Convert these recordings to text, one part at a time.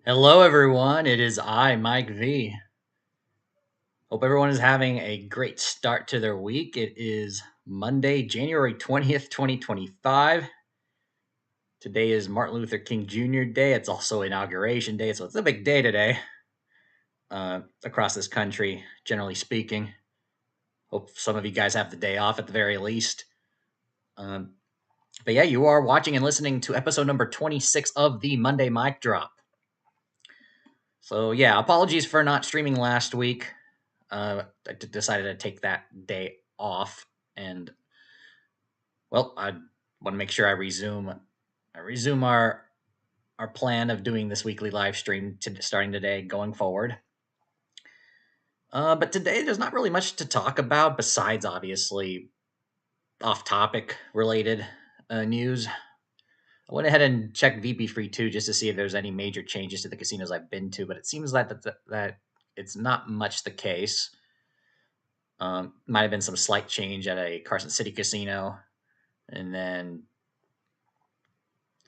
Hello, everyone. It is I, Mike V. Hope everyone is having a great start to their week. It is Monday, January 20th, 2025. Today is Martin Luther King Jr. Day. It's also Inauguration Day, so it's a big day today across this country, generally speaking. Hope some of you guys have the day off at the very least. Um, but yeah, you are watching and listening to episode number 26 of the Monday Mic Drop. So yeah, apologies for not streaming last week. I decided to take that day off, and well, I want to make sure I resume our plan of doing this weekly live stream starting today, going forward. But today there's not really much to talk about besides obviously off-topic related news. I went ahead and checked VP Free 2 just to see if there's any major changes to the casinos I've been to, but it seems that it's not much the case. Might have been some slight change at a Carson City casino, and then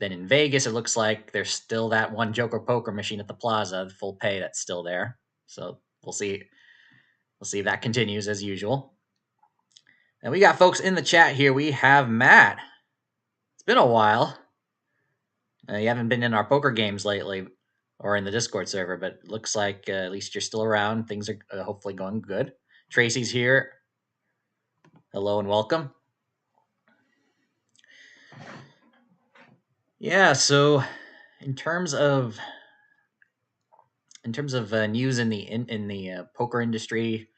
in Vegas, it looks like there's still that one Joker poker machine at the Plaza, the full pay that's still there. So we'll see. We'll see if that continues as usual. And we got folks in the chat here. We have Matt. It's been a while. You haven't been in our poker games lately, or in the Discord server, but it looks like at least you're still around. Things are hopefully going good. Tracy's here. Hello and welcome. Yeah, so in terms of news in the poker industry,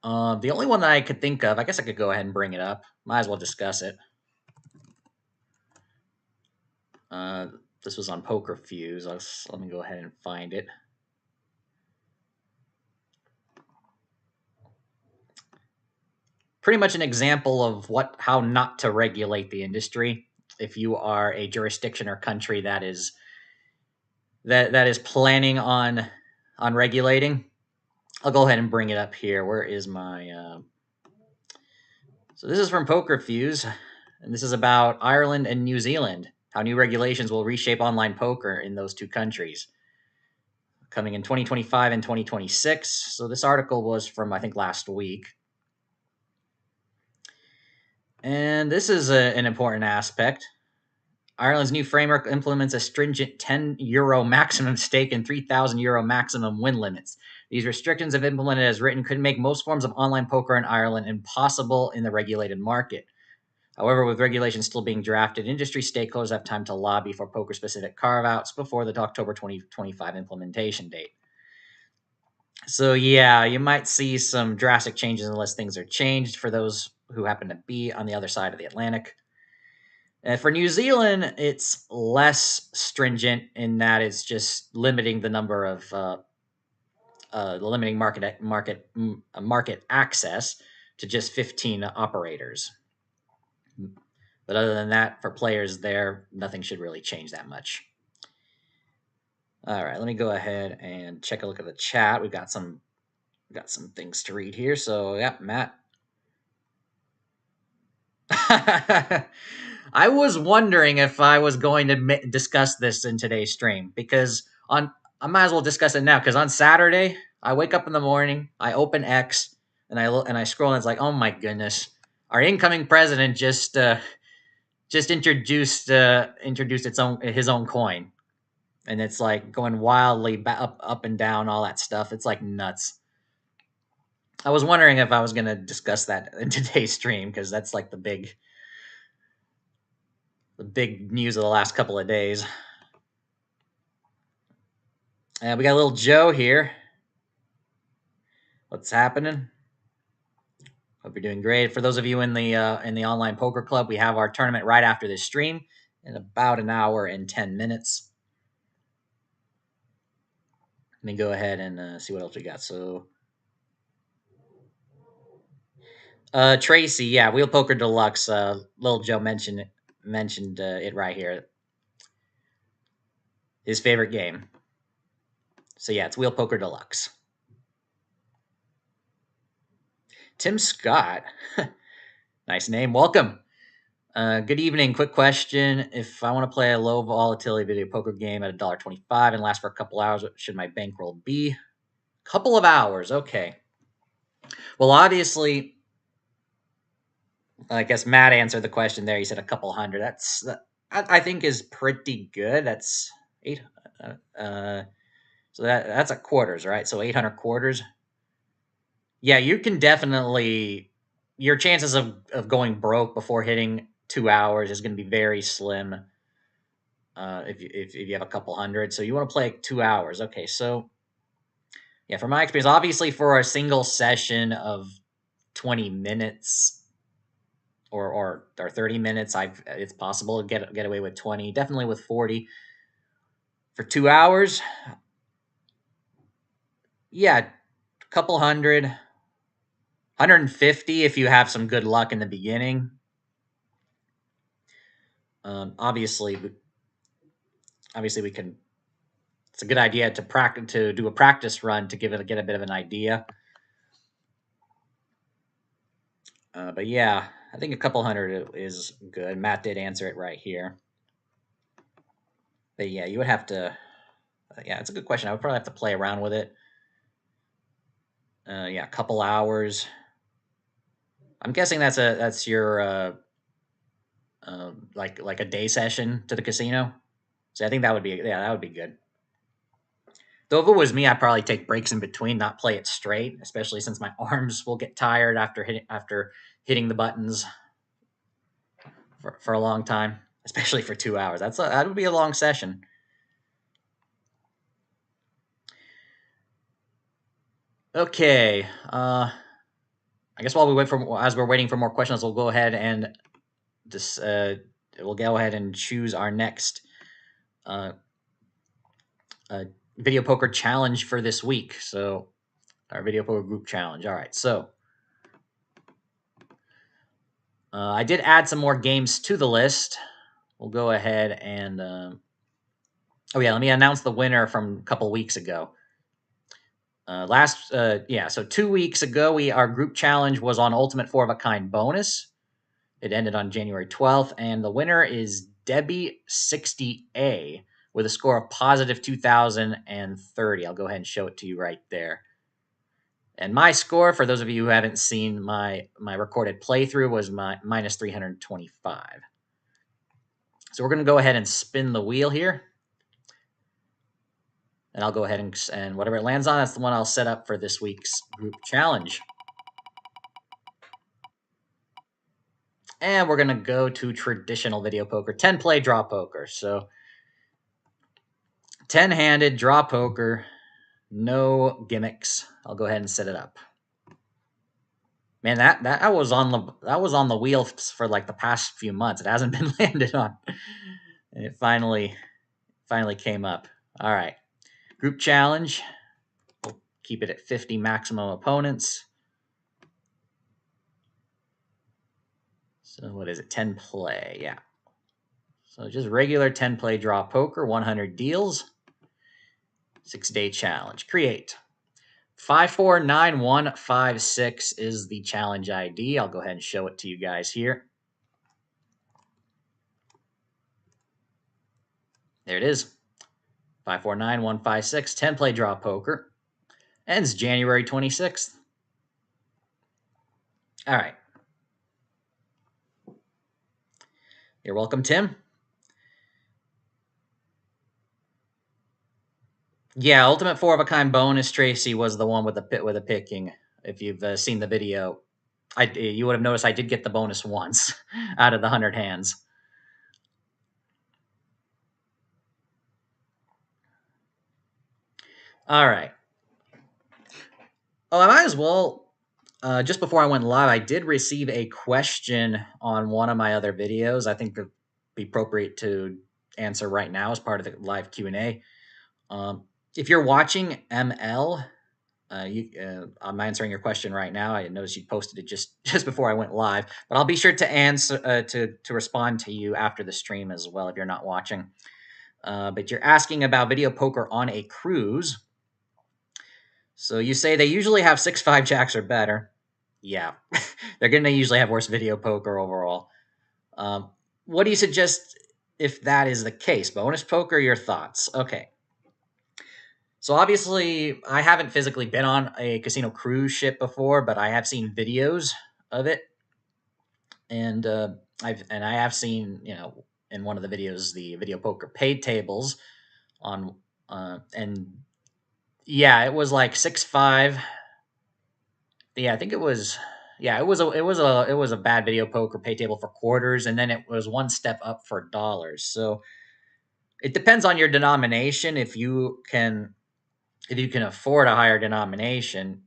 the only one that I could think of, I guess I could go ahead and bring it up. Might as well discuss it. Uh, this was on Poker Fuse. Let me go ahead and find it. Pretty much an example of how not to regulate the industry if you are a jurisdiction or country that is planning on regulating. I'll go ahead and bring it up here. Where is my? So this is from Poker Fuse, and this is about Ireland and New Zealand. How new regulations will reshape online poker in those two countries, coming in 2025 and 2026. So this article was from, I think, last week. And this is an important aspect. Ireland's new framework implements a stringent €10 maximum stake and €3,000 maximum win limits. These restrictions, if implemented as written, could make most forms of online poker in Ireland impossible in the regulated market. However, with regulations still being drafted, industry stakeholders have time to lobby for poker-specific carve-outs before the October 2025 implementation date. So yeah, you might see some drastic changes unless things are changed for those who happen to be on the other side of the Atlantic. For New Zealand, it's less stringent in that it's just limiting the number of limiting market access to just 15 operators. But other than that, for players there, nothing should really change that much. All right, let me go ahead and check a look at the chat. We've got some things to read here. So, yeah, Matt. I was wondering if I was going to discuss this in today's stream because I might as well discuss it now because on Saturday I wake up in the morning, I open X, and I scroll and it's like, oh my goodness, our incoming president just introduced his own coin, and it's like going wildly up and down, all that stuff. It's like nuts. I was wondering if I was going to discuss that in today's stream because that's like the big news of the last couple of days. We got a little Joe here. What's happening? Hope you're doing great. For those of you in the online poker club, we have our tournament right after this stream in about an hour and 10 minutes. Let me go ahead and see what else we got. So, Tracy, yeah, Wheel Poker Deluxe. Little Joe mentioned it right here. His favorite game. So yeah, it's Wheel Poker Deluxe. Tim Scott, nice name. Welcome. Good evening. Quick question. If I want to play a low volatility video poker game at $1.25 and last for a couple hours, what should my bankroll be? Couple of hours. Okay. Well, obviously, I guess Matt answered the question there. He said a couple hundred. I think is pretty good. That's eight. So that's at quarters, right? So 800 quarters. Yeah, you can definitely. Your chances of going broke before hitting 2 hours is going to be very slim. If you have a couple hundred, so you want to play 2 hours. Okay, so yeah, from my experience, obviously for a single session of 20 minutes or 30 minutes, it's possible to get away with 20. Definitely with 40 for 2 hours. Yeah, a couple hundred, 150 if you have some good luck in the beginning. Obviously, we can. It's a good idea to do a practice run to get a bit of an idea. But yeah, I think a couple hundred is good. Matt did answer it right here. But yeah, you would have to. Yeah, it's a good question. I would probably have to play around with it. Yeah, a couple hours. I'm guessing that's your like a day session to the casino. So I think that would be good. Though if it was me, I'd probably take breaks in between, not play it straight, especially since my arms will get tired after hitting the buttons for a long time, especially for 2 hours. That would be a long session. Okay. I guess as we're waiting for more questions, we'll go ahead and choose our next video poker challenge for this week. So our video poker group challenge. All right. So I did add some more games to the list. We'll go ahead and let me announce the winner from a couple weeks ago. So 2 weeks ago, our group challenge was on Ultimate 4 of a Kind bonus. It ended on January 12th, and the winner is Debbie60A with a score of positive 2,030. I'll go ahead and show it to you right there. And my score, for those of you who haven't seen my recorded playthrough, was my minus 325. So we're going to go ahead and spin the wheel here. And I'll go ahead and whatever it lands on, that's the one I'll set up for this week's group challenge. And we're going to go to traditional video poker, 10-play draw poker. So 10-handed draw poker, no gimmicks. I'll go ahead and set it up. Man, that was on the wheel for like the past few months. It hasn't been landed on. And it finally came up. All right. Group challenge. We'll keep it at 50 maximum opponents. So what is it? 10 play. Yeah. So just regular 10 play draw poker, 100 deals. 6-day challenge. Create. 549156 is the challenge ID. I'll go ahead and show it to you guys here. There it is. 549156, 10-play draw poker. Ends January 26th. All right. You're welcome, Tim. Yeah, Ultimate 4 of a Kind bonus, Tracy, was the one with the picking. If you've seen the video, you would have noticed I did get the bonus once out of the 100 hands. All right. Oh, I might as well. Just before I went live, I did receive a question on one of my other videos. I think it'd be appropriate to answer right now as part of the live Q&A. If you're watching ML, I'm answering your question right now. I noticed you posted it just before I went live, but I'll be sure to answer to respond to you after the stream as well if you're not watching. But you're asking about video poker on a cruise. So you say they usually have 6-5 jacks or better. Yeah, they're going to usually have worse video poker overall. What do you suggest if that is the case? Bonus poker, your thoughts? Okay. So obviously, I haven't physically been on a casino cruise ship before, but I have seen videos of it, and I have seen, in one of the videos, the video poker pay tables on, and yeah, it was like 6-5. Yeah, I think it was. Yeah, it was a bad video poker pay table for quarters, and then it was one step up for dollars. So it depends on your denomination. If you can afford a higher denomination,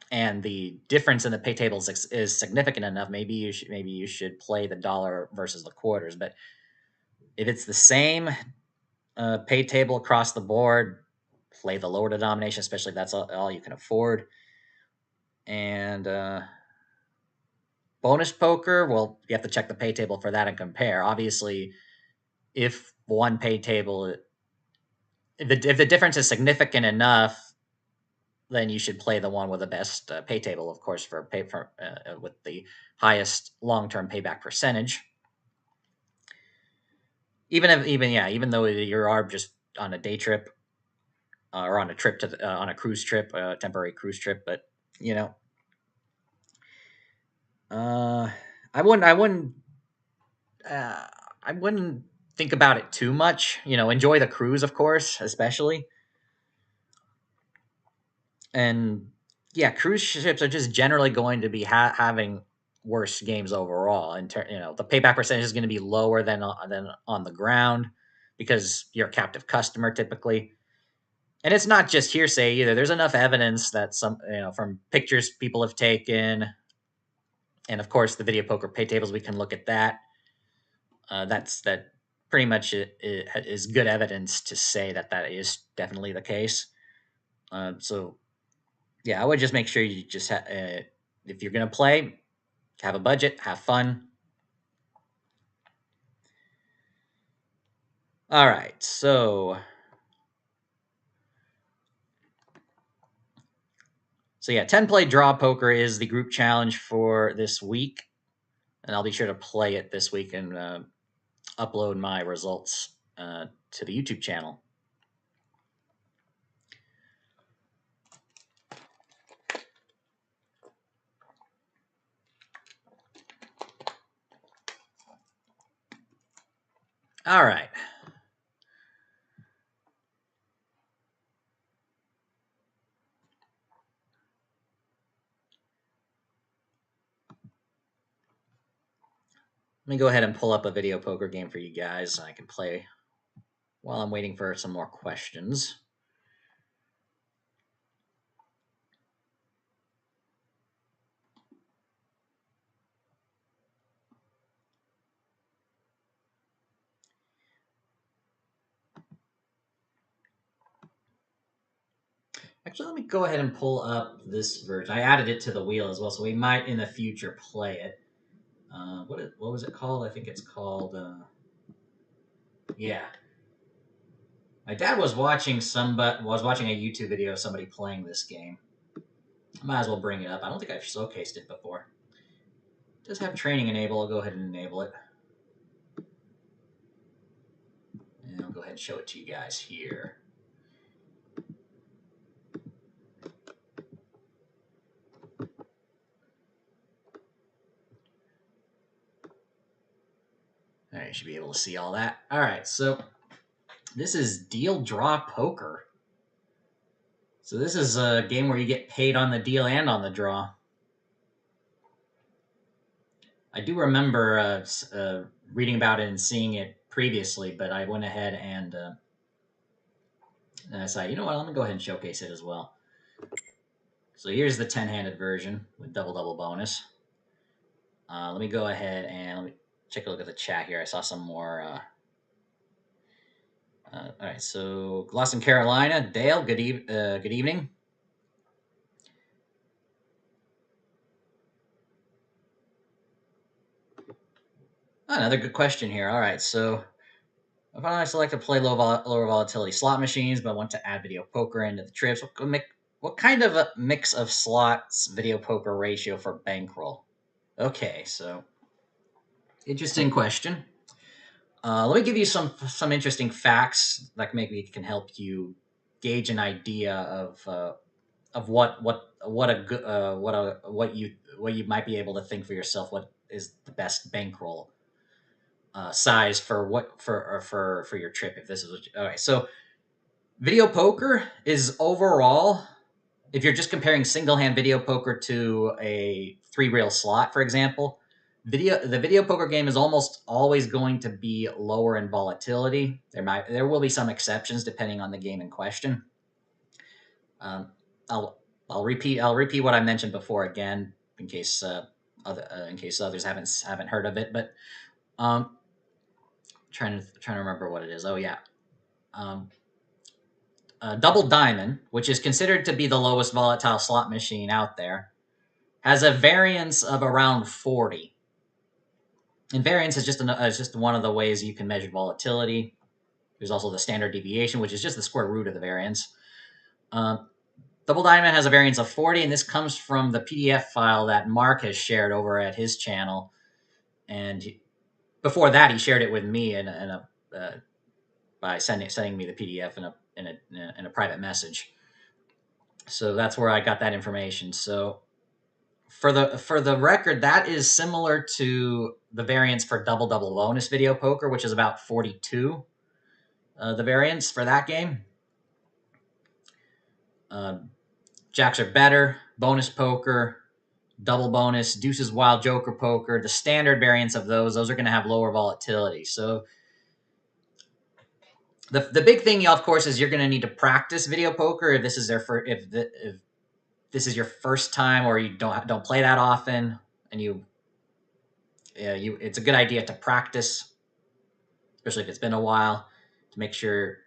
and the difference in the pay tables is significant enough, maybe you should play the dollar versus the quarters. But if it's the same pay table across the board, play the lower denomination, especially if that's all you can afford. And bonus poker, well, you have to check the pay table for that and compare. Obviously, if one pay table, if the difference is significant enough, then you should play the one with the best pay table, of course, with the highest long-term payback percentage. Even though you are just on a day trip, or on a trip on a cruise trip, temporary cruise trip, but you know, uh, I wouldn't, I wouldn't, I wouldn't think about it too much. Enjoy the cruise, of course, especially. And yeah, cruise ships are just generally going to be having worse games overall. The payback percentage is going to be lower than on the ground, because you're a captive customer typically. And it's not just hearsay either. There's enough evidence that from pictures people have taken, and of course the video poker pay tables. We can look at that. That pretty much is good evidence to say that is definitely the case. So yeah, I would just make sure you just if you're gonna play, have a budget, have fun. All right, so yeah, 10 play draw poker is the group challenge for this week, and I'll be sure to play it this week and upload my results to the YouTube channel. All right. Let me go ahead and pull up a video poker game for you guys, and I can play while I'm waiting for some more questions. Actually, let me go ahead and pull up this version. I added it to the wheel as well, so we might in the future play it. What was it called? I think it's called. Yeah, my dad was watching a YouTube video of somebody playing this game. I might as well bring it up. I don't think I've showcased it before. It does have training enable. I'll go ahead and enable it, and I'll go ahead and show it to you guys here. All right, you should be able to see all that. All right, so this is Deal Draw Poker. So this is a game where you get paid on the deal and on the draw. I do remember reading about it and seeing it previously, but I went ahead and I decided, you know what, let me go ahead and showcase it as well. So here's the 10-handed version with double bonus. Let me go ahead and let me take a look at the chat here. I saw some more. All right, so Gloucester, Carolina, Dale. Good evening. Another good question here. All right, so if I select to play lower volatility slot machines, but want to add video poker into the trips, what kind of a mix of slots video poker ratio for bankroll? Okay, so Interesting question. Let me give you some interesting facts that maybe can help you gauge an idea of what you might be able to think for yourself. What is the best bankroll size for for your trip? If this is okay, so video poker is overall, if you're just comparing single hand video poker to a three reel slot, for example, the video poker game is almost always going to be lower in volatility. There will be some exceptions depending on the game in question. Um, I'll repeat what I mentioned before again in case in case others haven't heard of it. But um, trying to remember what it is. Oh yeah. Um, Double Diamond, which is considered to be the lowest volatile slot machine out there, has a variance of around 40. And variance is just one of the ways you can measure volatility. There's also the standard deviation, which is just the square root of the variance. Um, Double Diamond has a variance of 40, and this comes from the PDF file that Mark has shared over at his channel. And before that, he shared it with me by sending me the PDF in a private message. So that's where I got that information. So for the record, that is similar to the variance for double bonus video poker, which is about 42. The variance for that game. Jacks are better. Bonus poker, double bonus, deuces wild, joker poker. The standard variants of those are going to have lower volatility. So the big thing, of course, is you're going to need to practice video poker if this is if this is your first time or you don't play that often, and it's a good idea to practice, especially if it's been a while, to make sure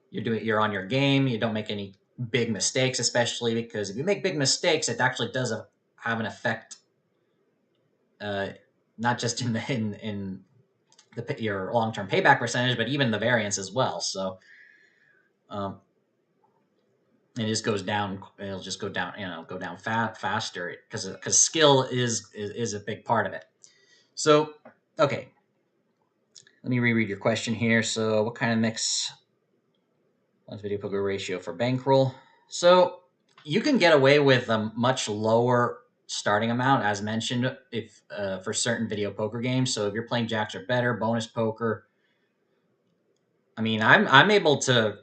you're on your game. You don't make any big mistakes, especially because if you make big mistakes, it actually does have an effect, not just in your long term payback percentage, but even the variance as well. So, it just goes down. It'll just go down. Go down faster because skill is a big part of it. So, okay, let me reread your question here. So, what kind of mix? What's video poker ratio for bankroll? So you can get away with a much lower starting amount, as mentioned, if for certain video poker games. So if you're playing jacks or better, bonus poker, I mean, I'm able to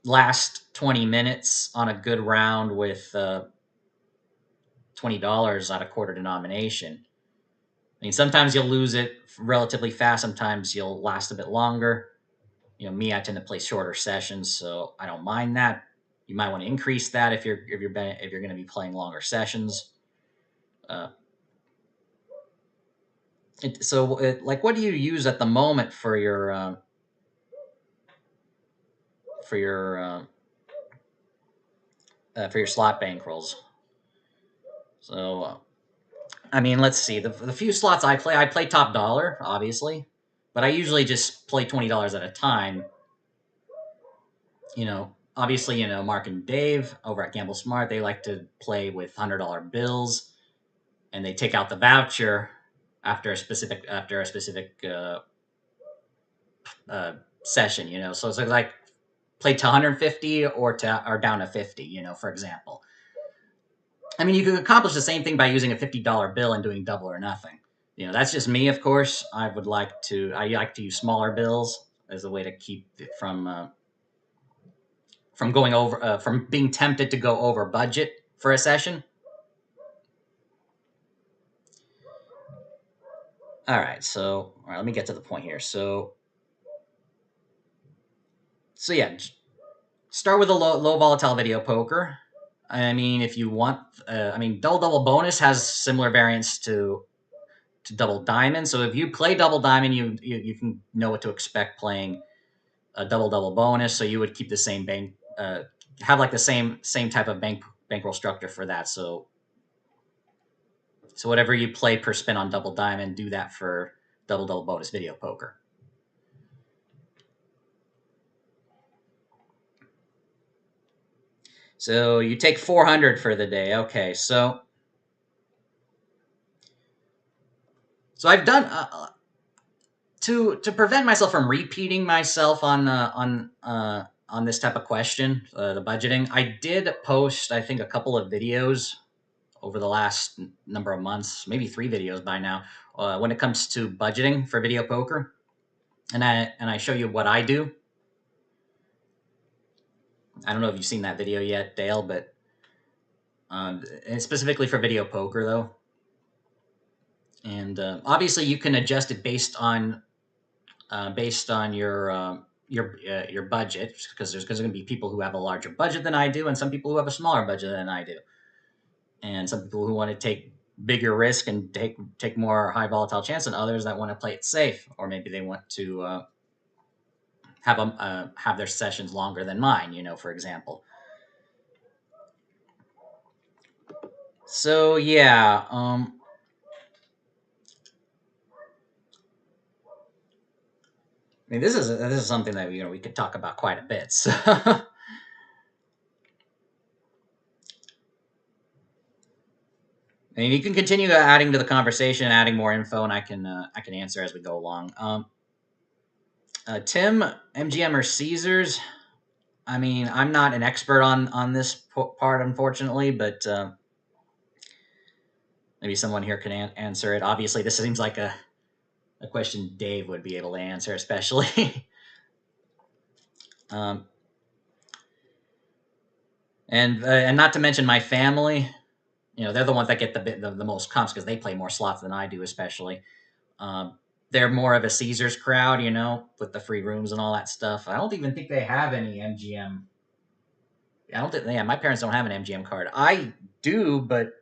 last 20 minutes on a good round with $20 at a quarter denomination. I mean, sometimes you'll lose it relatively fast. Sometimes you'll last a bit longer. Me, I tend to play shorter sessions, so I don't mind that. You might want to increase that if you're going to be playing longer sessions. Like, what do you use at the moment for your for your for your slot bankrolls? So, I mean, let's see. The few slots I play top dollar, obviously, but I usually just play $20 at a time. Obviously, Mark and Dave over at Gamble Smart, they like to play with $100 bills, and they take out the voucher after a specific session. So it's like play to 150 or down to 50. For example. I mean, you could accomplish the same thing by using a $50 bill and doing double or nothing. That's just me, of course. I like to use smaller bills as a way to keep it from going over, from being tempted to go over budget for a session. All right, let me get to the point here. So yeah, start with a low volatile video poker. I mean, if you want, double bonus has similar variants to double diamond. So if you play double diamond, you can know what to expect playing a double bonus. So you would keep the same have like the same type of bankroll structure for that. So whatever you play per spin on double diamond, do that for double bonus video poker. So you take 400 for the day. Okay, so So I've done to prevent myself from repeating myself on this type of question, the budgeting. I did post, I think, a couple of videos over the last number of months, maybe 3 videos by now, when it comes to budgeting for video poker, and I show you what I do. I don't know if you've seen that video yet, Dale, but and specifically for video poker though. And obviously, you can adjust it based on your budget, because there's going to be people who have a larger budget than I do, and some people who have a smaller budget than I do, and some people who want to take bigger risk and take more high volatile chance, and others that want to play it safe, or maybe they want to have their sessions longer than mine, for example. So yeah, I mean, this is something that we could talk about quite a bit. So. And you can continue adding to the conversation, adding more info, and I can answer as we go along. Tim, MGM or Caesars? I mean, I'm not an expert on this part, unfortunately, but maybe someone here can answer it. Obviously, this seems like a question Dave would be able to answer, especially. And not to mention my family. They're the ones that get the most comps because they play more slots than I do, especially. They're more of a Caesars crowd, with the free rooms and all that stuff. I don't even think they have any MGM. I don't think. Yeah, my parents don't have an MGM card. I do, but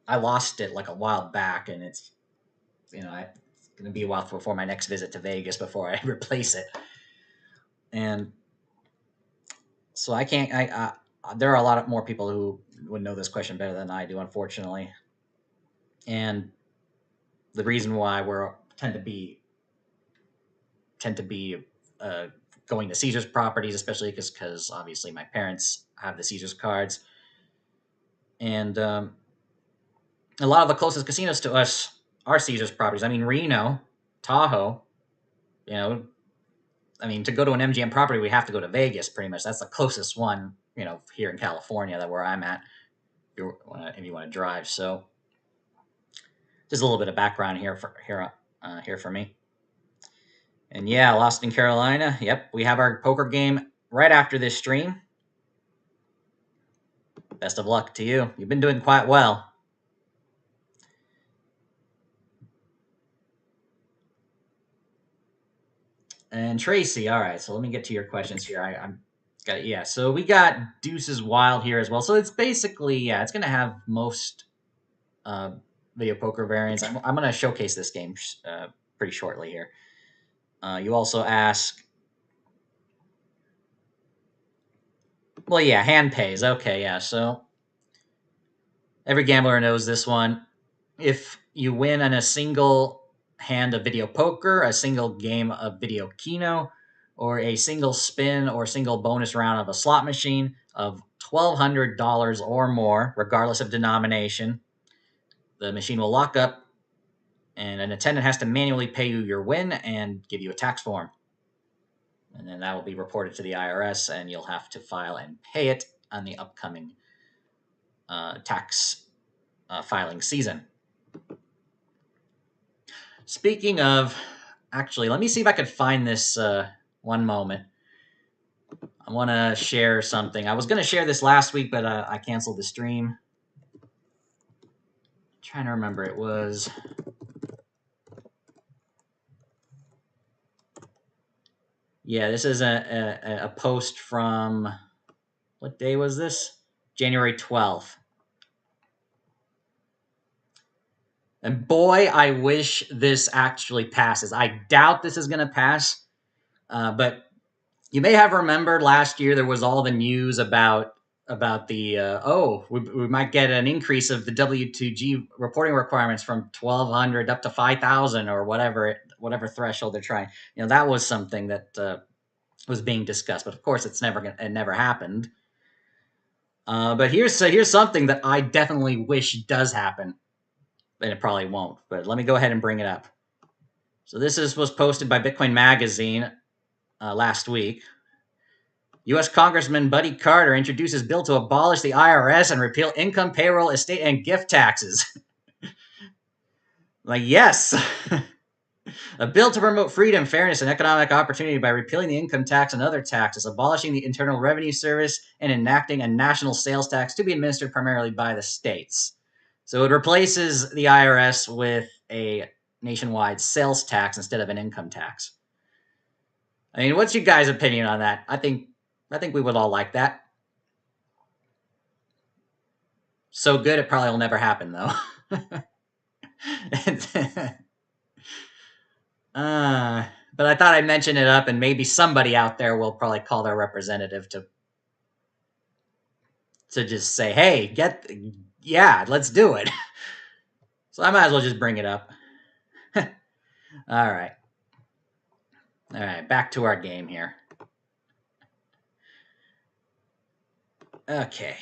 I lost it like a while back, and it's it's going to be a while before my next visit to Vegas before I replace it. And so I can't. There are a lot of more people who would know this question better than I do, unfortunately. And the reason why we tend to be going to Caesars properties, especially because obviously my parents have the Caesars cards, and a lot of the closest casinos to us are Caesars properties. I mean, Reno, Tahoe. I mean, to go to an MGM property, we have to go to Vegas. Pretty much, that's the closest one. Here in California, that where I'm at. If you want to drive, so just a little bit of background here for me. And yeah, Lost in Carolina. Yep, we have our poker game right after this stream. Best of luck to you. You've been doing quite well. And Tracy, all right. So let me get to your questions here. I'm got it. Yeah. So we got Deuces Wild here as well. So it's basically it's going to have most video poker variants. I'm going to showcase this game pretty shortly here. You also ask. Well, yeah, hand pays. Okay, yeah. So every gambler knows this one. If you win in a single hand of video poker, a single game of video Keno, or a single spin or single bonus round of a slot machine of $1,200 or more, regardless of denomination, the machine will lock up, and an attendant has to manually pay you your win and give you a tax form. And then that will be reported to the IRS, and you'll have to file and pay it on the upcoming tax filing season. Speaking of, actually, let me see if I could find this one moment. I want to share something. I was going to share this last week, but I canceled the stream. I'm trying to remember. It was... Yeah, this is a post from... What day was this? January 12th. And boy, I wish this actually passes. I doubt this is going to pass, but you may have remembered last year there was all the news about the we might get an increase of the W2G reporting requirements from 1,200 up to 5,000 or whatever threshold they're trying. That was something that was being discussed, but of course it never happened. But here's something that I definitely wish does happen. and it probably won't. But let me go ahead and bring it up. So this was posted by Bitcoin Magazine last week. U.S. Congressman Buddy Carter introduces bill to abolish the IRS and repeal income, payroll, estate, and gift taxes. Like, yes. A bill to promote freedom, fairness, and economic opportunity by repealing the income tax and other taxes, abolishing the Internal Revenue Service, and enacting a national sales tax to be administered primarily by the states. So it replaces the IRS with a nationwide sales tax instead of an income tax. I mean, what's your guys' opinion on that? I think we would all like that. So good, it probably will never happen, though. But I thought I'd mention it up, and maybe somebody out there will probably call their representative to just say, hey, yeah, let's do it. So I might as well just bring it up. All right. All right, back to our game here. Okay.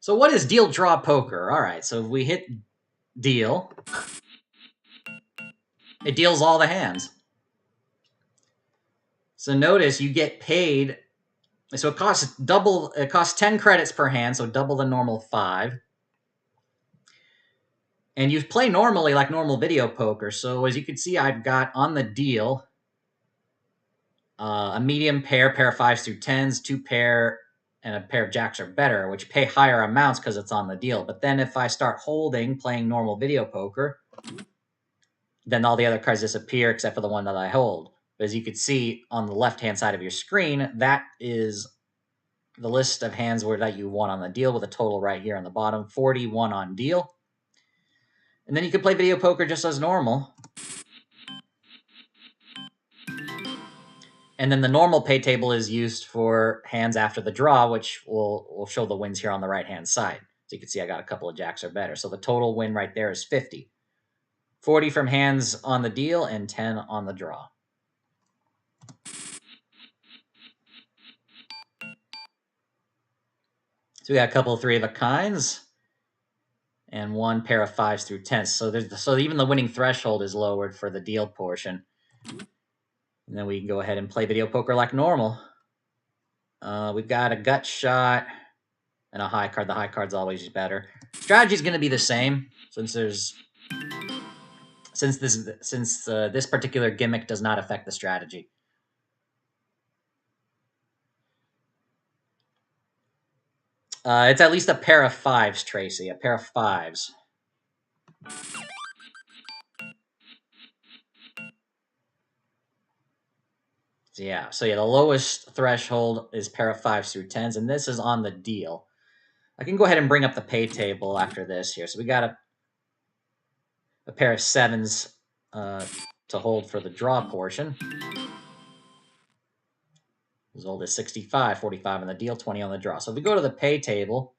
So what is deal draw poker? All right, so if we hit deal, it deals all the hands. So notice you get paid. So it costs double. It costs 10 credits per hand, so double the normal 5. And you play normally like normal video poker. So as you can see, I've got on the deal a medium pair of 5s through 10s, 2 pair, and a pair of jacks or better, which pay higher amounts because it's on the deal. But then if I start holding, playing normal video poker, then all the other cards disappear except for the one that I hold. But as you can see on the left-hand side of your screen, that is the list of hands that you won on the deal with a total right here on the bottom, 41 on deal. And then you can play video poker just as normal. And then the normal pay table is used for hands after the draw, which will show the wins here on the right-hand side. So you can see I got a couple of jacks or better. So the total win right there is 50. 40 from hands on the deal and 10 on the draw. So we got a couple of 3 of a kinds and 1 pair of 5s through 10s. So even the winning threshold is lowered for the deal portion. And then we can go ahead and play video poker like normal. We've got a gut shot and a high card. The high card's always better. Strategy is going to be the same since this particular gimmick does not affect the strategy. It's at least a pair of 5s, Tracy. A pair of 5s. So the lowest threshold is pair of 5s through 10s, and this is on the deal. I can go ahead and bring up the pay table after this here. So we got a pair of 7s to hold for the draw portion. As old as 65, 45 on the deal, 20 on the draw. So if we go to the pay table,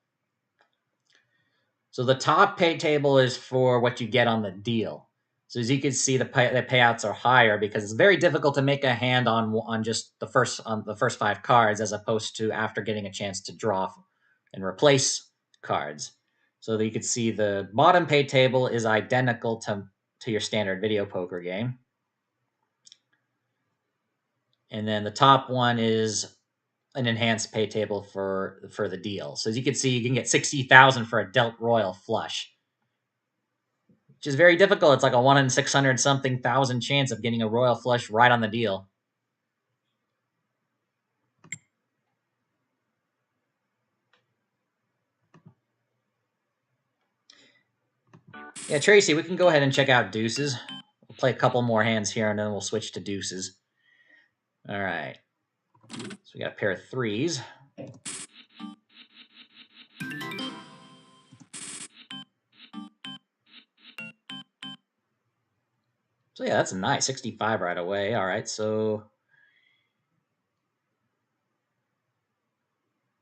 so the top pay table is for what you get on the deal. So as you can see, the payouts are higher because it's very difficult to make a hand on just the first 5 cards, as opposed to after getting a chance to draw and replace cards. So that you can see the bottom pay table is identical to your standard video poker game. And then the top one is an enhanced pay table for the deal. So as you can see, you can get 60,000 for a dealt royal flush, which is very difficult. It's like a 1 in 600 something thousand chance of getting a royal flush right on the deal. Yeah, Tracy, we can go ahead and check out deuces. We'll play a couple more hands here, and then we'll switch to deuces. All right. So we got a pair of 3s. So yeah, that's a nice 65 right away. All right, so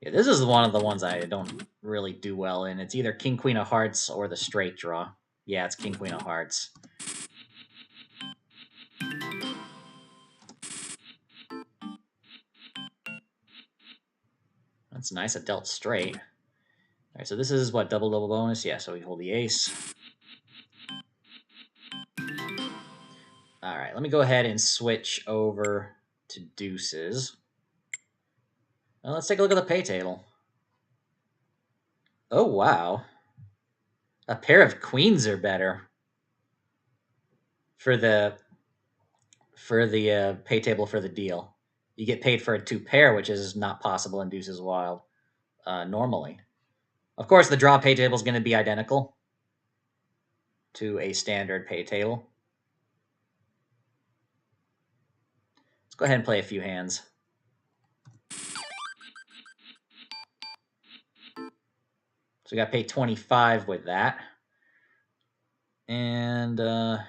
yeah, this is one of the ones I don't really do well in. It's either king, queen of hearts or the straight draw. Yeah, it's king, queen of hearts. That's nice, a dealt straight. All right, so this is what, double bonus? Yeah, so we hold the ace. All right, let me go ahead and switch over to deuces. Well, let's take a look at the pay table. Oh, wow. A pair of queens are better for the pay table for the deal. You get paid for a 2 pair, which is not possible in Deuces Wild normally. Of course, the draw pay table is going to be identical to a standard pay table. Let's go ahead and play a few hands. So we got paid 25 with that. And I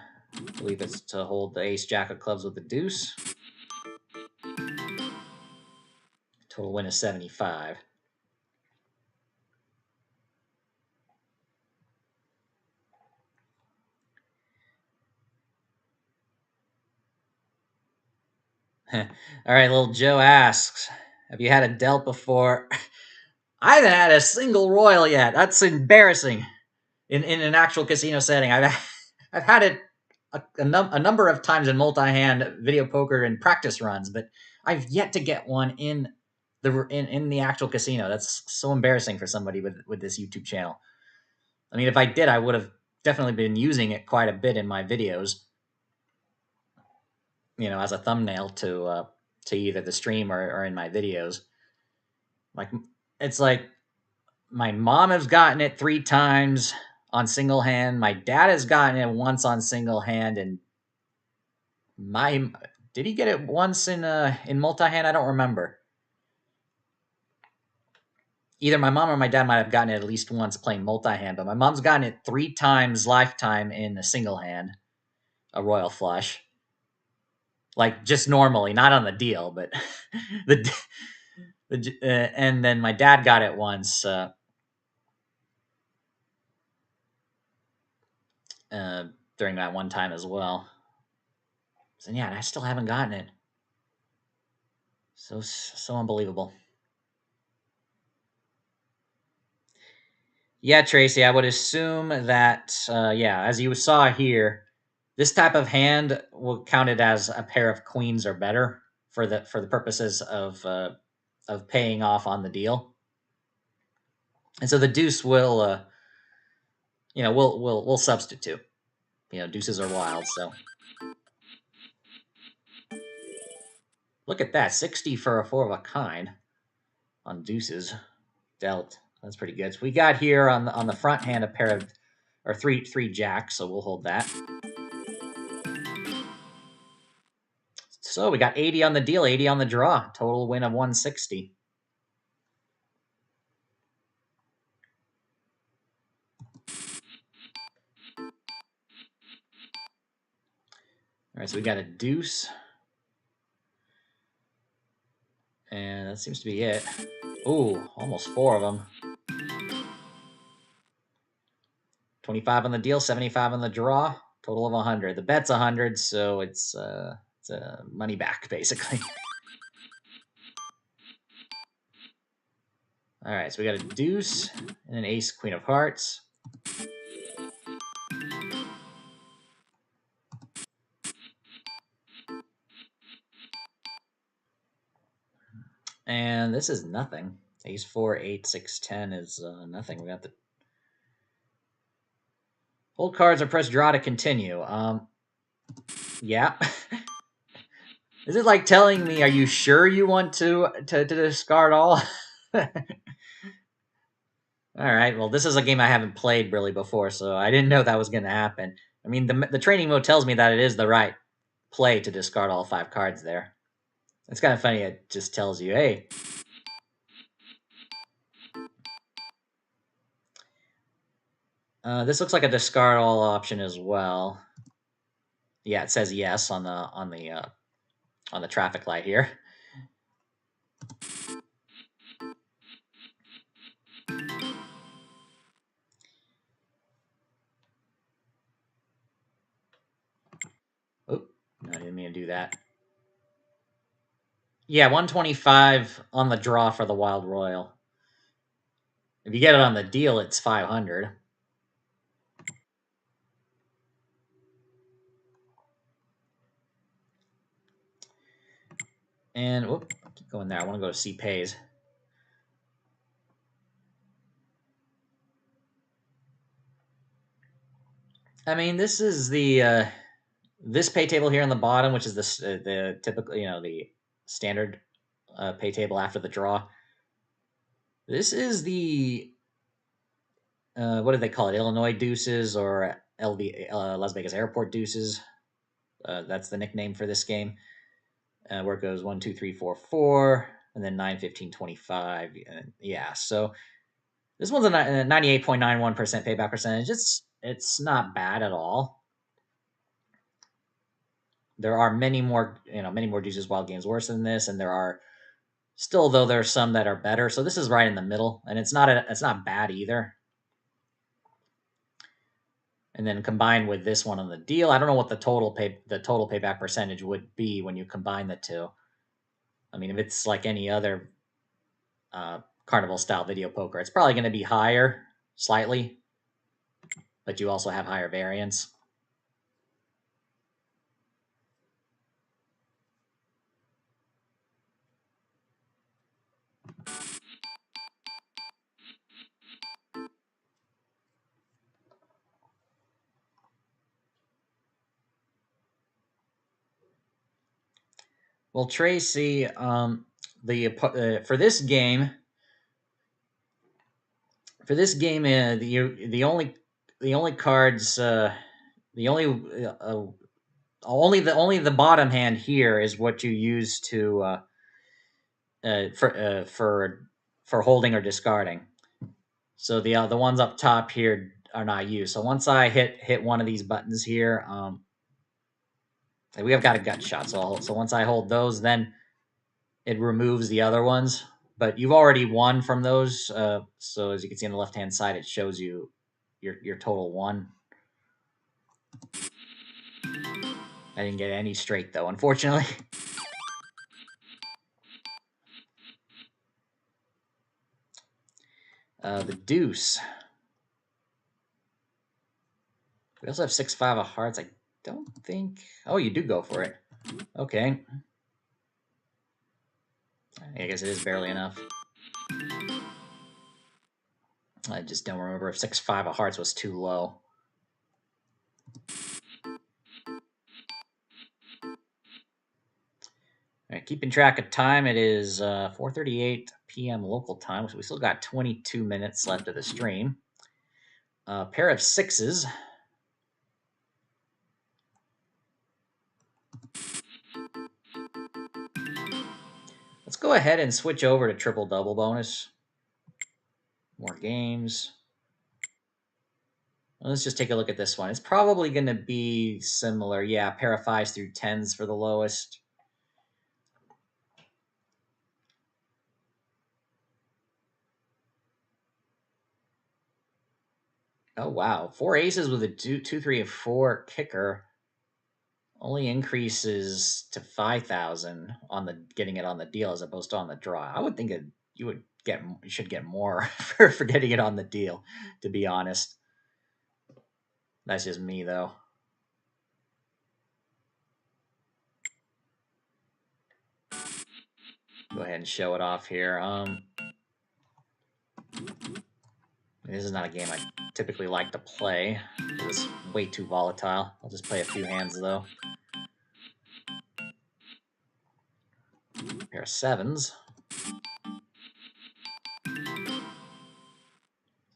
believe it's to hold the ace jack of clubs with the deuce. Total win is 75. All right, little Joe asks, have you had a delt before? I haven't had a single royal yet. That's embarrassing. In an actual casino setting, I've had it a number of times in multi-hand video poker and practice runs, but I've yet to get one in the actual casino. That's so embarrassing for somebody with this YouTube channel. I mean, if I did, I would have definitely been using it quite a bit in my videos, as a thumbnail to either the stream or in my videos. Like, it's like my mom has gotten it 3 times on single hand. My dad has gotten it once on single hand, and did he get it once in multi hand? I don't remember. Either my mom or my dad might have gotten it at least once playing multi hand, but my mom's gotten it 3 times lifetime in a single hand, a royal flush. Like, just normally, not on the deal, but and then my dad got it once during that one time as well. And yeah, and I still haven't gotten it. So unbelievable. Yeah, Tracy, I would assume that as you saw here, this type of hand will count it as a pair of queens or better for the purposes of paying off on the deal. And so the deuce will we'll substitute. Deuces are wild, so look at that, 60 for a 4 of a kind on deuces dealt. That's pretty good. So we got here on the front hand a pair of or three jacks, so we'll hold that. So we got 80 on the deal, 80 on the draw. Total win of 160. All right, so we got a deuce. And that seems to be it. Ooh, almost 4 of them. 25 on the deal, 75 on the draw. Total of 100. The bet's 100, so it's money back, basically. All right, so we got a deuce and an ace, queen of hearts. And this is nothing. Ace 4, 8, 6, 10 is nothing. We got the hold cards or press draw to continue. Yeah. Is it like telling me, are you sure you want to discard all? All right. Well, this is a game I haven't played really before, so I didn't know that was going to happen. I mean, the training mode tells me that it is the right play to discard all 5 cards there. It's kind of funny. It just tells you, hey. This looks like a discard all option as well. Yeah, it says yes on the traffic light here. Oh, no, I didn't mean to do that. Yeah, 125 on the draw for the Wild Royal. If you get it on the deal, it's 500. And whoop, keep going there. I want to go to see pays. I mean, this is the this pay table here on the bottom, which is the typical, the standard pay table after the draw. This is the what do they call it? Illinois Deuces or Las Vegas Airport Deuces. That's the nickname for this game. Where it goes 1, 2, 3, 4, 4, and then 9, 15, 25. Yeah, so this one's a 98.91% payback percentage. It's not bad at all. There are many more deuces wild games worse than this, and there are still, though, there are some that are better. So this is right in the middle, and it's not bad either. And then combined with this one on the deal, I don't know what the total payback percentage would be when you combine the two. I mean, if it's like any other carnival style video poker, it's probably going to be higher slightly, but you also have higher variance. Well, Tracy, for this game, the only cards, only the bottom hand here is what you use to for holding or discarding. So the ones up top here are not used. So once I hit one of these buttons here, we have got a gut shot. So once I hold those, then it removes the other ones. But you've already won from those. So as you can see on the left hand side, it shows you your total one. I didn't get any straight though, unfortunately. The deuce. We also have 6-5 of hearts. I don't think. Oh, you do go for it. Okay. I guess it is barely enough. I just don't remember if 6-5 of hearts was too low. All right, keeping track of time, it is 4:38 p.m. local time, so we still got 22 minutes left of the stream. Pair of sixes. Let's go ahead and switch over to triple double bonus. More games. Let's just take a look at this one. It's probably going to be similar. Yeah, pair of 5s through 10s for the lowest. Oh, wow. 4 aces with a 2, 3, and 4 kicker only increases to 5,000 on the getting it on the deal as opposed to on the draw. I would think you should get more for getting it on the deal, to be honest. That's just me, though. Go ahead and show it off here. This is not a game I typically like to play. It's way too volatile. I'll just play a few hands, though. Pair of 7s.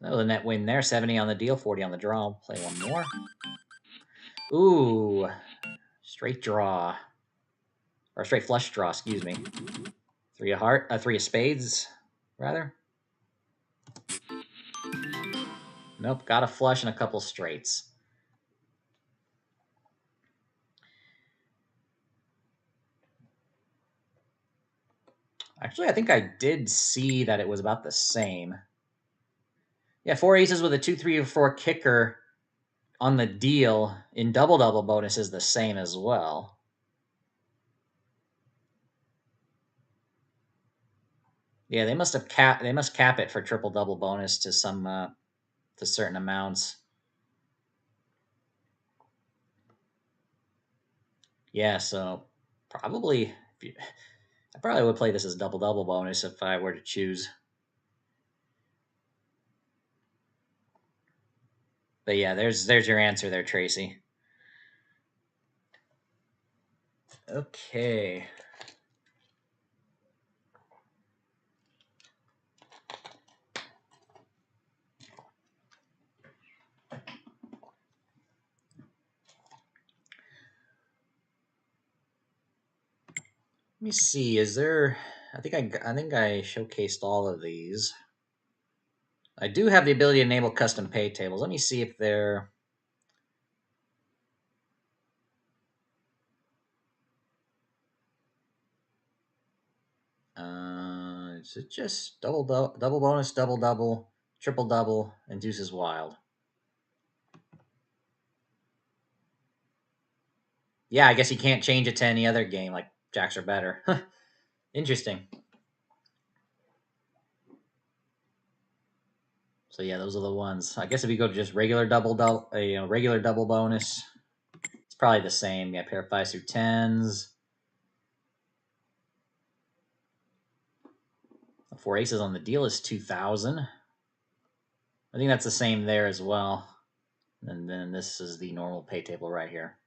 Oh, the net win there. 70 on the deal, 40 on the draw. I'll play one more. Ooh. Straight draw. Or straight flush draw, excuse me. 3 of spades, rather. Nope, got a flush and a couple straights. Actually, I think I did see that it was about the same. Yeah, 4 aces with a 2, 3, or 4 kicker on the deal in double bonus is the same as well. Yeah, they must cap it for triple double bonus to to certain amounts. Yeah, so probably I probably would play this as double bonus if I were to choose. But yeah, there's your answer there, Tracy. Okay. Let me see. Is there? I think I showcased all of these. I do have the ability to enable custom pay tables. Let me see if they're. Is it just double bonus, double, triple double, and deuces wild? Yeah, I guess you can't change it to any other game like jacks are better. Interesting. So yeah, those are the ones. I guess if you go to just regular regular double bonus, it's probably the same. Yeah, pair of 5s through 10s. 4 aces on the deal is 2,000. I think that's the same there as well. And then this is the normal pay table right here.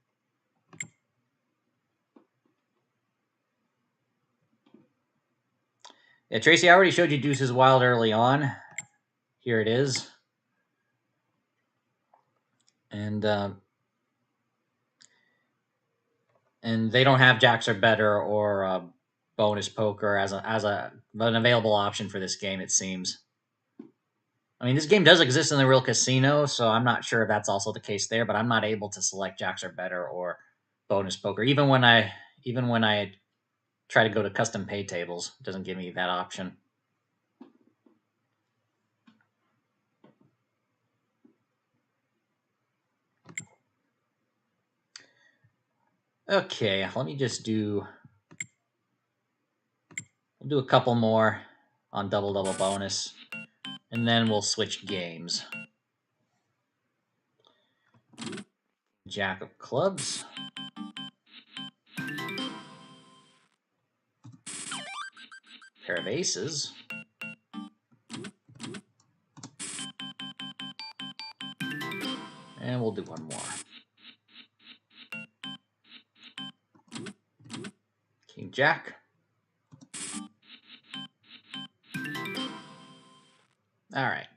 Yeah, Tracy, I already showed you deuces wild early on. Here it is. And they don't have jacks or better or bonus poker as an available option for this game, it seems. I mean, this game does exist in the real casino, so I'm not sure if that's also the case there, but I'm not able to select jacks or better or bonus poker. Even when I try to go to custom pay tables, it doesn't give me that option. Okay, let me just we'll do a couple more on double bonus, and then we'll switch games. Jack of clubs. Pair of aces. And we'll do one more. King Jack. All right.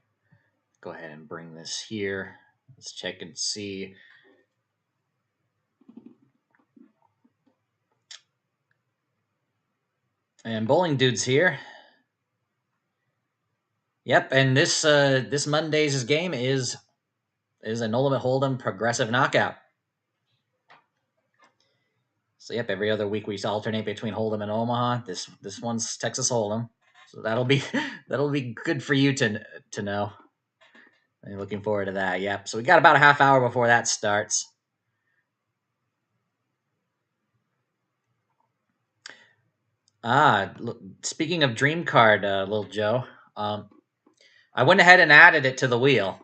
Go ahead and bring this here. Let's check and see. And Bowling Dude's here. Yep, and this Monday's game is a no limit hold'em progressive knockout. So yep, every other week we alternate between Hold'em and Omaha. This one's Texas Hold'em, so that'll be good for you to know. I'm looking forward to that. Yep. So we got about a half hour before that starts. Speaking of Dream Card, Little Joe, I went ahead and added it to the wheel,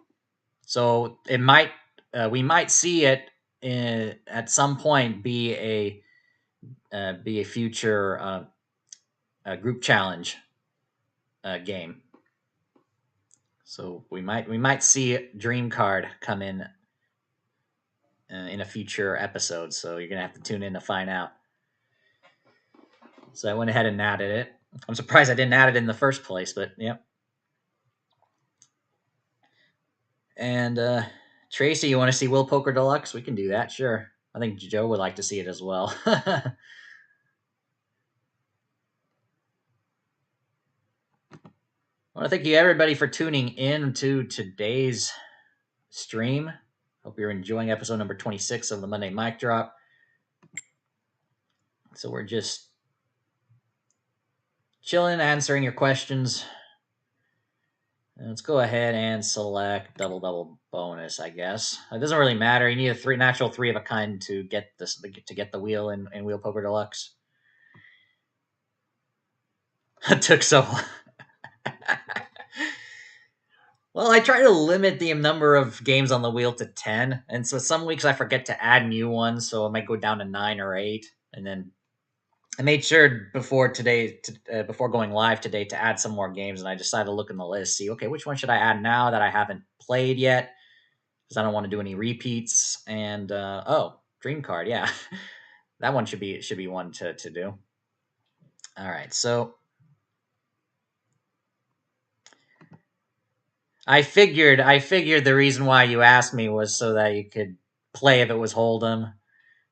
so it might we might see it at some point be a future group challenge game. So we might see Dream Card come in a future episode. So you're gonna have to tune in to find out. So I went ahead and added it. I'm surprised I didn't add it in the first place, but yep. And Tracy, you want to see Will Poker Deluxe? We can do that, sure. I think Joe would like to see it as well. I want to thank you everybody for tuning in to today's stream. Hope you're enjoying episode number 26 of the Monday Mic Drop. So we're just chilling, answering your questions. And let's go ahead and select double bonus, I guess. It doesn't really matter. You need a natural three of a kind to get the wheel in Wheel Poker Deluxe. It took so long. Well, I try to limit the number of games on the wheel to 10, and so some weeks I forget to add new ones, so I might go down to 9 or 8, and then I made sure before today, before going live today, to add some more games, and I decided to look in the list, see, okay, which one should I add now that I haven't played yet, because I don't want to do any repeats. And oh, Dream Card, yeah, that one should be one to do. All right, so I figured the reason why you asked me was so that you could play if it was Hold'em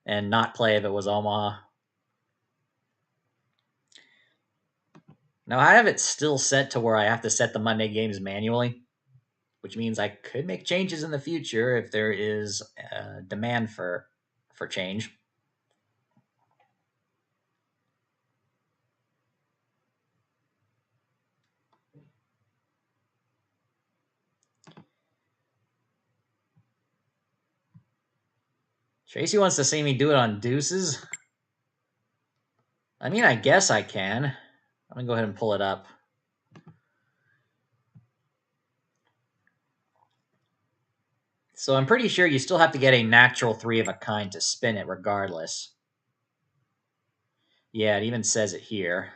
and not play if it was Omaha. Now I have it still set to where I have to set the Monday games manually, which means I could make changes in the future if there is demand for change. Tracy wants to see me do it on deuces. I mean, I guess I can. I'm gonna go ahead and pull it up. So I'm pretty sure you still have to get a natural 3 of a kind to spin it regardless. Yeah, it even says it here.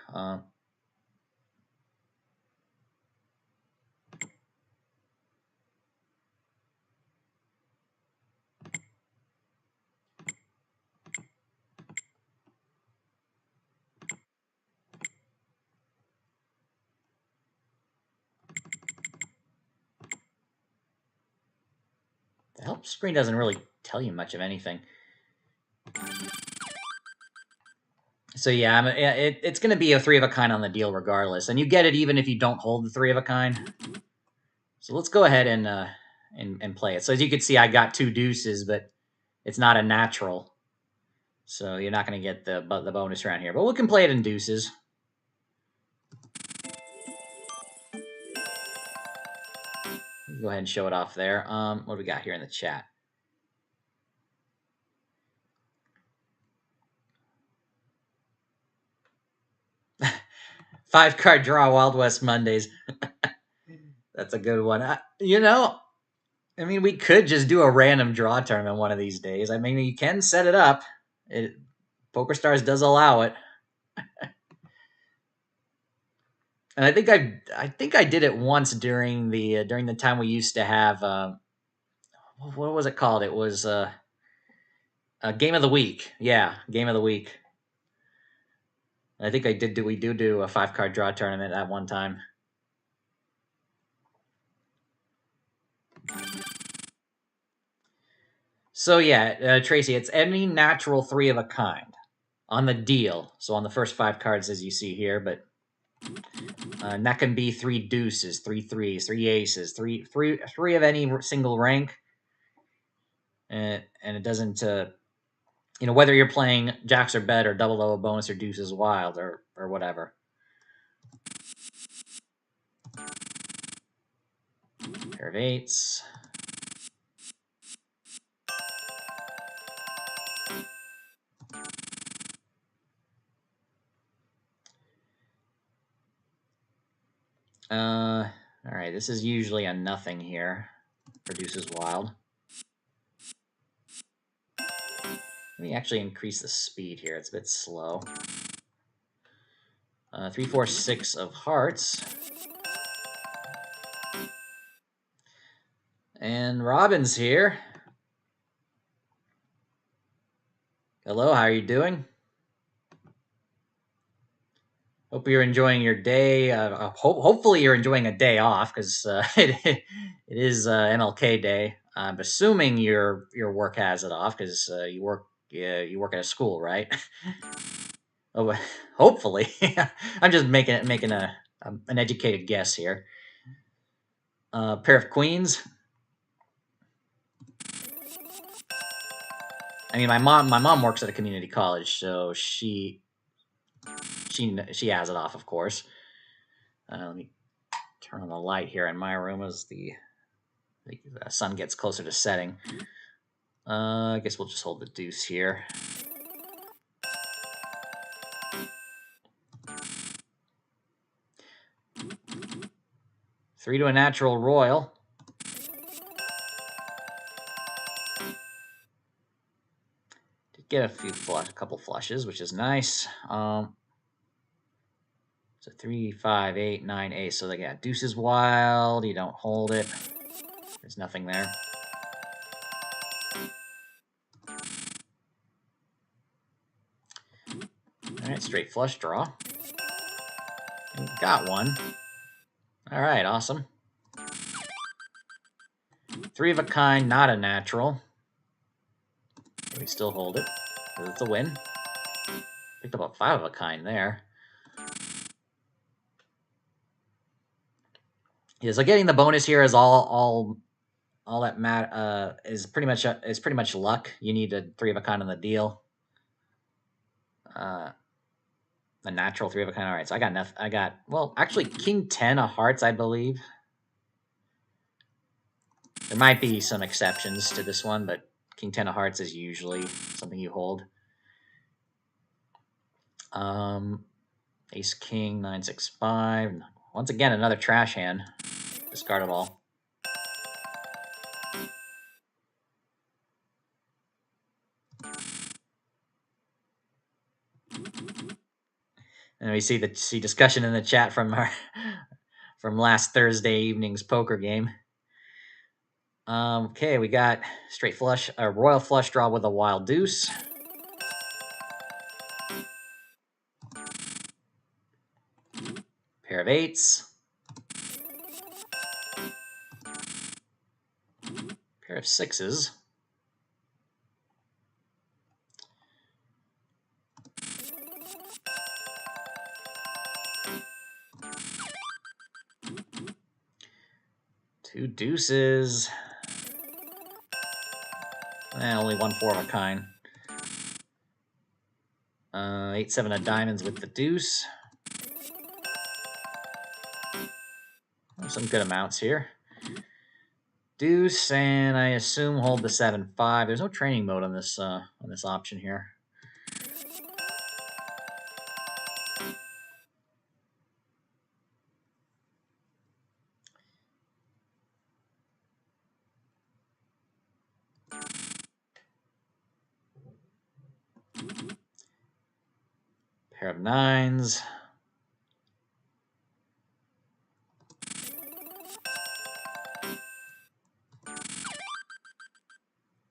The help screen doesn't really tell you much of anything. So yeah, it's going to be a 3 of a kind on the deal regardless, and you get it even if you don't hold the 3 of a kind. So let's go ahead and play it. So as you can see, I got 2 deuces, but it's not a natural, so you're not going to get the bonus round here. But we can play it in deuces. Go ahead and show it off there. What do we got here in the chat? Five card draw Wild West Mondays. That's a good one. I mean, we could just do a random draw tournament one of these days. I mean, you can set it up. PokerStars does allow it. And I think I did it once during the time we used to have what was it called? It was a game of the week. Yeah, game of the week. I think we do a 5 card draw tournament at one time. So yeah, Tracy, it's any natural 3 of a kind on the deal. So on the first 5 cards, as you see here, but and that can be 3 deuces, 3 threes, 3 aces, three of any single rank, and it doesn't. Whether you're playing jacks or bet or double bonus or deuces wild or whatever. Pair of eights. All right, this is usually a nothing here. Produces wild. Let me actually increase the speed here. It's a bit slow. 3, 4, 6 of hearts. And Robin's here. Hello, how are you doing? Hope you're enjoying your day. Hopefully, you're enjoying a day off because it is MLK Day. I'm assuming your work has it off because you work at a school, right? Oh, hopefully. I'm just making an educated guess here. Pair of queens. I mean, my mom works at a community college, so she has it off, of course. Let me turn on the light here in my room as the sun gets closer to setting. I guess we'll just hold the deuce here. Three to a natural royal. get a couple flushes, which is nice. So 3, 5, 8, 9, ace. So yeah, deuce is wild. You don't hold it. There's nothing there. All right, straight flush draw. And got one. All right, awesome. 3 of a kind, not a natural. We still hold it. It's a win. Picked up a 5 of a kind there. Yeah, so getting the bonus here is all that is pretty much luck. You need a 3 of a kind on the deal. A natural 3 of a kind. All right, so I got nothing. Well, actually, King 10 of hearts, I believe. There might be some exceptions to this one, but King 10 of hearts is usually something you hold. Ace King 9, 6, 5. Once again, another trash hand. Discard it all. And we see discussion in the chat from from last Thursday evening's poker game. Okay, we got straight flush, a royal flush draw with a wild deuce. Pair of eights. Pair of sixes. Two deuces. Only 1 4 of a kind. 8, 7 of diamonds with the deuce. Some good amounts here. Deuce, and I assume hold the 7 5. There's no training mode on this option here. Pair of nines.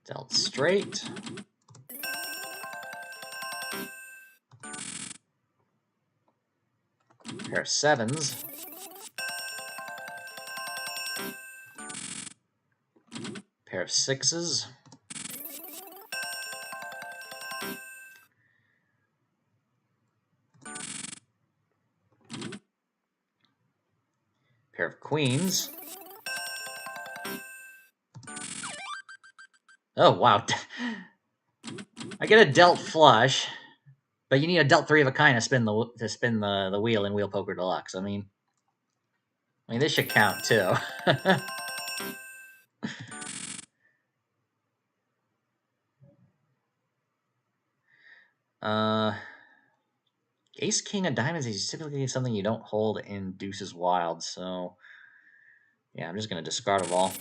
Dealt straight. Pair of sevens. Pair of sixes. Pair of queens. Oh, wow. I get a dealt flush, but you need a dealt 3 of a kind to spin the wheel in Wheel Poker Deluxe. I mean, this should count too. Ace King of diamonds is typically something you don't hold in Deuces Wild, so yeah, I'm just gonna discard them all.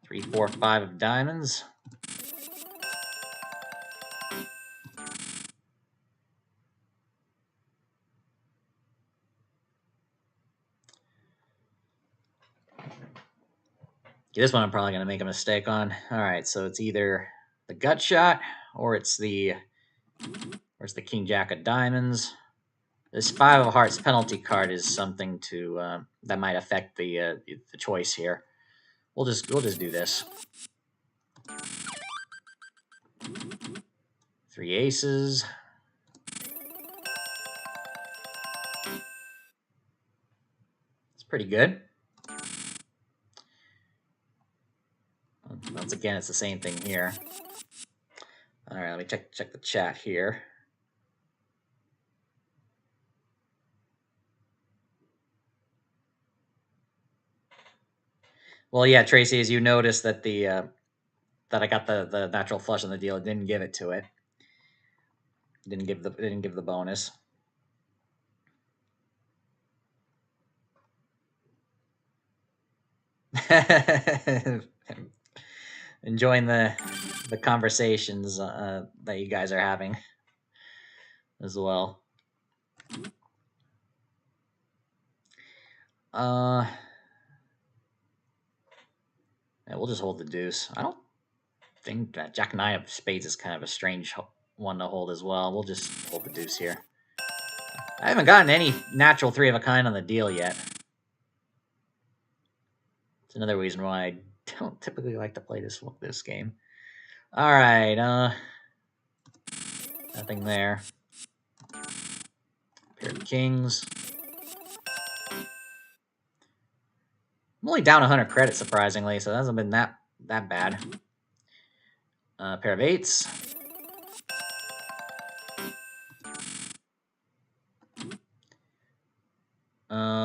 3, 4, 5 of diamonds. This one I'm probably going to make a mistake on. All right, so it's either the gut shot or it's the King Jack of diamonds. This 5 of hearts penalty card is something to that might affect the choice here. We'll just do this. 3 aces. It's pretty good. Once again, it's the same thing here. All right, let me check the chat here. Well, yeah, Tracy, as you noticed that that I got the natural flush on the deal, it didn't give it to it. Didn't give the bonus. enjoying the conversations that you guys are having as well. Yeah, we'll just hold the deuce. I don't think that Jack Nine of Spades is kind of a strange one to hold as well. We'll just hold the deuce here. I haven't gotten any natural three of a kind on the deal yet. It's another reason why I don't typically like to play this game. All right, nothing there. Pair of kings. I'm only down 100 credits, surprisingly, so it hasn't been that bad. Pair of eights.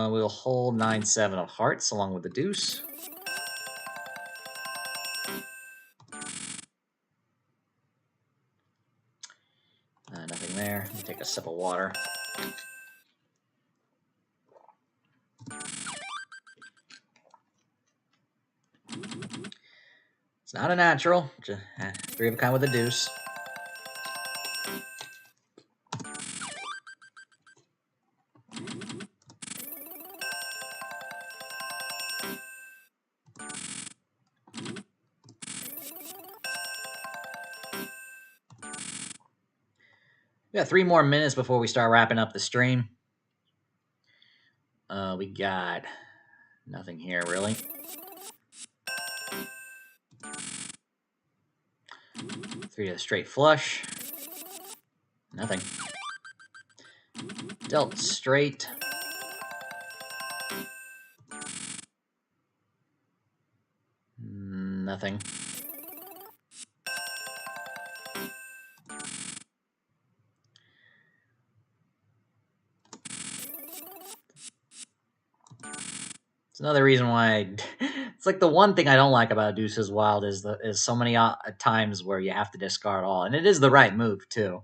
We'll hold 9-7 of hearts along with the deuce. Nothing there. Let me take a sip of water. It's not a natural. Just, three of a kind with a deuce. We got 3 more minutes before we start wrapping up the stream. We got nothing here, really. Three of straight flush. Nothing. Dealt straight. Nothing. It's another reason why it's like the one thing I don't like about Deuces Wild is so many times where you have to discard all, and it is the right move too.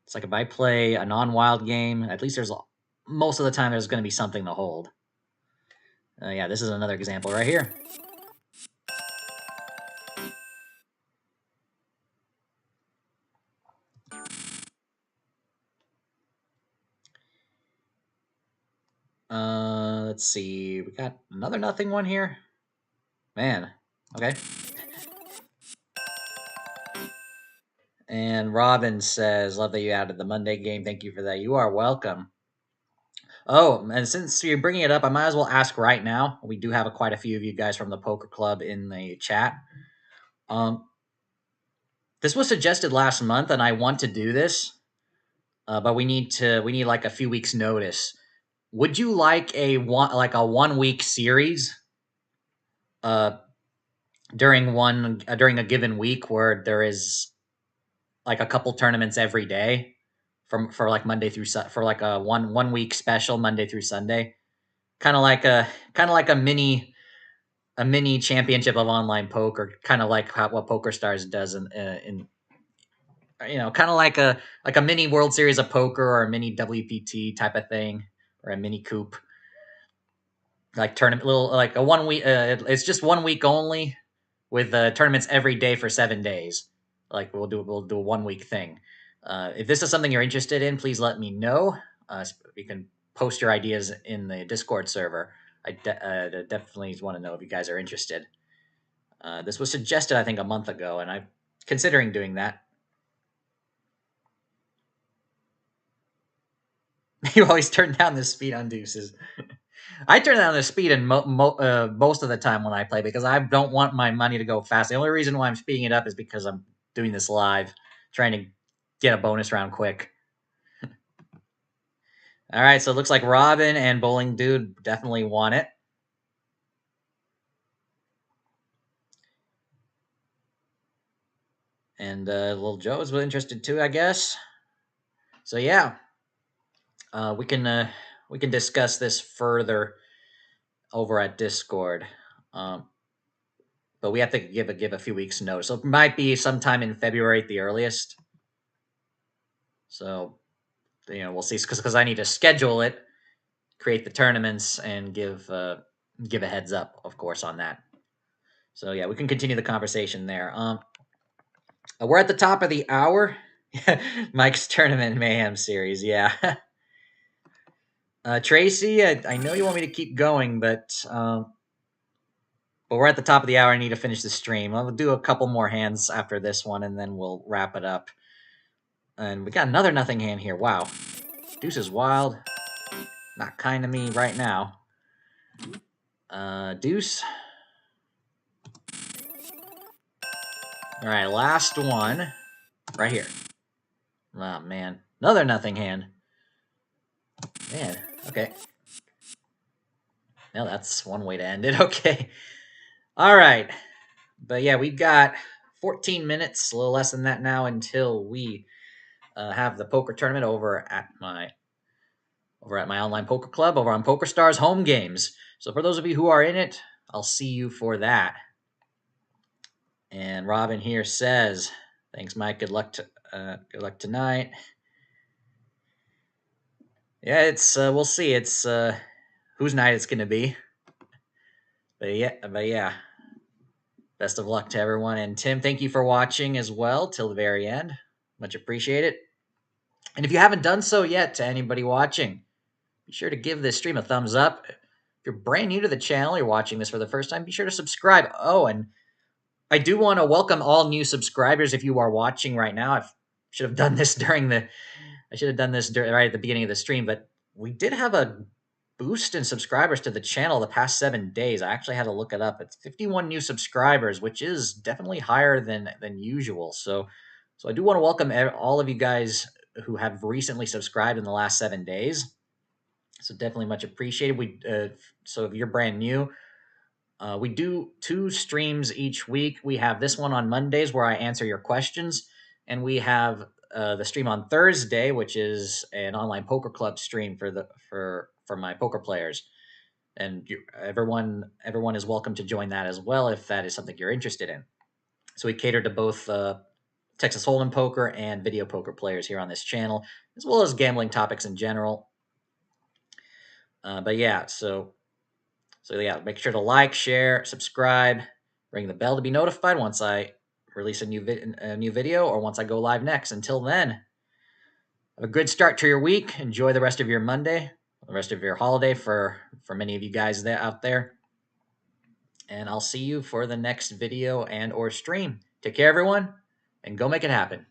It's like if I play a non-wild game, at least there's most of the time there's going to be something to hold. Yeah, this is another example right here. Let's see. We got another nothing one here. Man, okay. And Robin says, "Love that you added the Monday game. Thank you for that. You are welcome." Oh, and since you're bringing it up, I might as well ask right now. We do have quite a few of you guys from the poker club in the chat. This was suggested last month, and I want to do this, but we need like a few weeks' notice. Would you like a 1 week series? During a given week where there is like a couple tournaments every day for like Monday through for like a 1 week special Monday through Sunday, kind of like a mini championship of online poker, kind of like what PokerStars does in kind of like a mini World Series of Poker or a mini WPT type of thing, or a mini coupe, like tournament, little like a 1 week. It's just 1 week only, with tournaments every day for 7 days. Like we'll do a 1 week thing. If this is something you're interested in, please let me know. You can post your ideas in the Discord server. I definitely want to know if you guys are interested. This was suggested, I think, a month ago, and I'm considering doing that. You always turn down the speed on deuces. I turn down the speed in most of the time when I play, because I don't want my money to go fast. The only reason why I'm speeding it up is because I'm doing this live, trying to get a bonus round quick. All right, so it looks like Robin and Bowling Dude definitely won it. And Little Joe is interested too, I guess. So yeah, we can discuss this further over at Discord. But we have to give a few weeks notice. So it might be sometime in February at the earliest. So we'll see, because I need to schedule it, create the tournaments, and give a heads up, of course, on that. So yeah, we can continue the conversation there. We're at the top of the hour. Mike's Tournament Mayhem series, yeah. Tracy, I know you want me to keep going, but we're at the top of the hour. I need to finish the stream. I'll do a couple more hands after this one, and then we'll wrap it up. And we got another nothing hand here. Wow. Deuce is wild. Not kind to me right now. Deuce. All right, last one. Right here. Oh, man. Another nothing hand. Man, okay. Now that's one way to end it. Okay. All right. But yeah, we've got 14 minutes, a little less than that now, until we have the poker tournament over at my online poker club over on PokerStars Home Games. So for those of you who are in it, I'll see you for that. And Robin here says, "Thanks, Mike. Good luck tonight." Yeah, it's we'll see. It's whose night it's gonna be. But yeah. Best of luck to everyone. And Tim, thank you for watching as well till the very end. Much appreciated. And if you haven't done so yet, to anybody watching, be sure to give this stream a thumbs up. If you're brand new to the channel, you're watching this for the first time, be sure to subscribe. Oh, and I do want to welcome all new subscribers if you are watching right now. I should have done this right at the beginning of the stream, but we did have a boost in subscribers to the channel the past 7 days. I actually had to look it up. It's 51 new subscribers, which is definitely higher than usual. So I do want to welcome all of you guys who have recently subscribed in the last 7 days. So definitely much appreciated. So if you're brand new, we do 2 streams each week. We have this one on Mondays where I answer your questions, and we have the stream on Thursday, which is an online poker club stream for my poker players. And everyone is welcome to join that as well if that is something you're interested in. So we cater to both Texas Hold'em poker and video poker players here on this channel, as well as gambling topics in general. But yeah, so yeah, make sure to like, share, subscribe, ring the bell to be notified once I release a new video or once I go live next. Until then, have a good start to your week. Enjoy the rest of your Monday, the rest of your holiday for many of you guys out there. And I'll see you for the next video and or stream. Take care, everyone, and go make it happen.